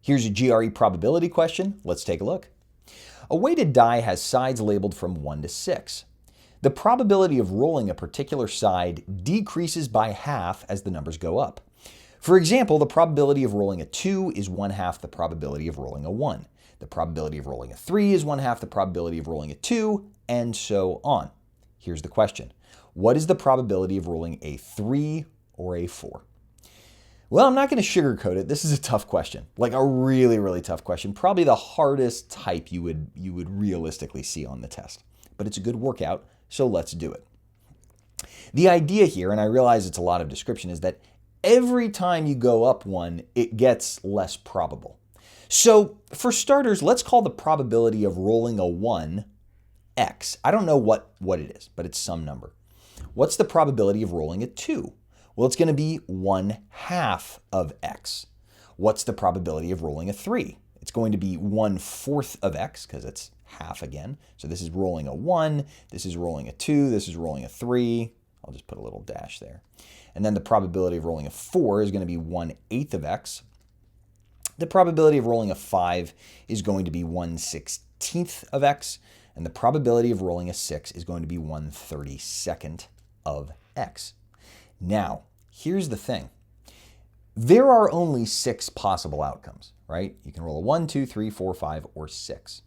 Here's a GRE probability question. Let's take a look. A weighted die has sides labeled from 1 to 6. The probability of rolling a particular side decreases by half as the numbers go up. For example, the probability of rolling a 2 is 1/2 the probability of rolling a 1. The probability of rolling a 3 is 1/2 the probability of rolling a 2, and so on. Here's the question. What is the probability of rolling a 3 or a 4? Well, I'm not going to sugarcoat it. This is a tough question, like a really, really tough question. Probably the hardest type you would realistically see on the test. But it's a good workout, so let's do it. The idea here, and I realize it's a lot of description, is that every time you go up one, it gets less probable. So for starters, let's call the probability of rolling a 1 x. I don't know what it is, but it's some number. What's the probability of rolling a 2? Well, it's going to be 1/2 of x. What's the probability of rolling a 3? It's going to be 1/4 of x, because it's half again. So this is rolling a 1, this is rolling a 2, this is rolling a 3. I'll just put a little dash there. And then the probability of rolling a 4 is going to be 1/8 of x. The probability of rolling a 5 is going to be 1/16 of x. And the probability of rolling a 6 is going to be 1/32 of x. Now, here's the thing. There are only 6 possible outcomes, right? You can roll a 1, 2, 3, 4, 5, or 6.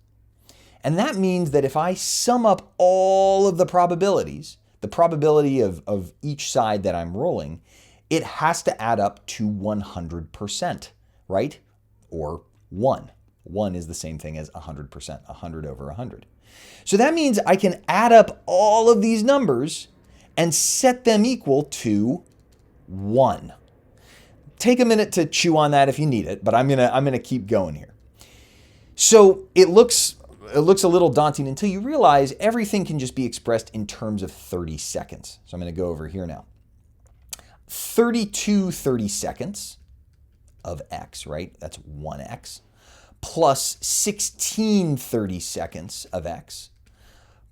And that means that if I sum up all of the probabilities, the probability of each side that I'm rolling, it has to add up to 100%, right? Or 1. 1 is the same thing as 100%, 100 over 100. So that means I can add up all of these numbers and set them equal to 1. Take a minute to chew on that if you need it, but I'm gonna keep going here. So it looks a little daunting until you realize everything can just be expressed in terms of 30 seconds. So I'm going to go over here now. 32 30-seconds of x, right? That's 1x, plus 16 30-seconds of x,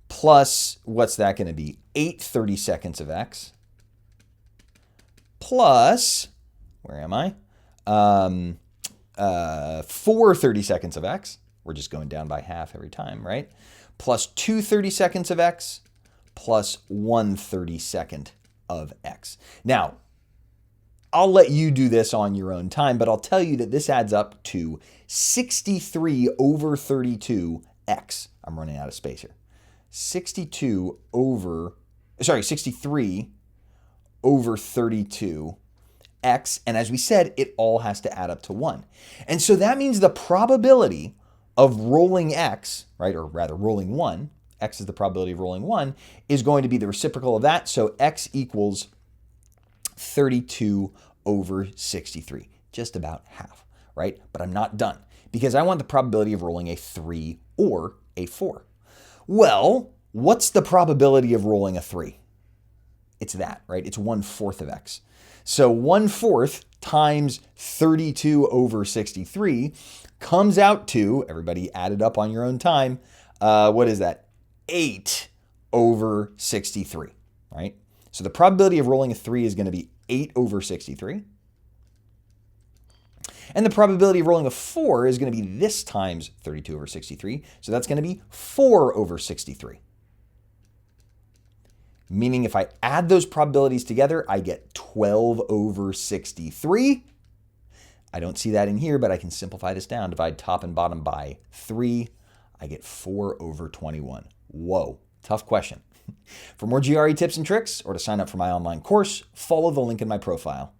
plus, what's that going to be? 8 30-seconds of x, plus, where am I? 4 30-seconds of x. We're just going down by half every time, right? Plus 2 30-seconds of x, plus 1 30-second of x. Now, I'll let you do this on your own time, but I'll tell you that this adds up to 63 over 32x. I'm running out of space here. 63 over 32 x, and as we said, it all has to add up to 1. And so that means the probability of rolling x, right, or rather rolling 1, x is the probability of rolling 1, is going to be the reciprocal of that, so x equals 32 over 63, just about half, right? But I'm not done, because I want the probability of rolling a 3 or a 4. Well, what's the probability of rolling a 3? It's that, right? It's 1/4 of x. So 1/4 times 32 over 63 comes out to, everybody add it up on your own time, what is that? 8 over 63, right? So the probability of rolling a 3 is going to be 8 over 63. And the probability of rolling a 4 is going to be this times 32 over 63. So that's going to be 4 over 63. Meaning if I add those probabilities together, I get 12 over 63. I don't see that in here, but I can simplify this down. Divide top and bottom by 3. I get 4 over 21. Whoa, tough question. For more GRE tips and tricks, or to sign up for my online course, follow the link in my profile.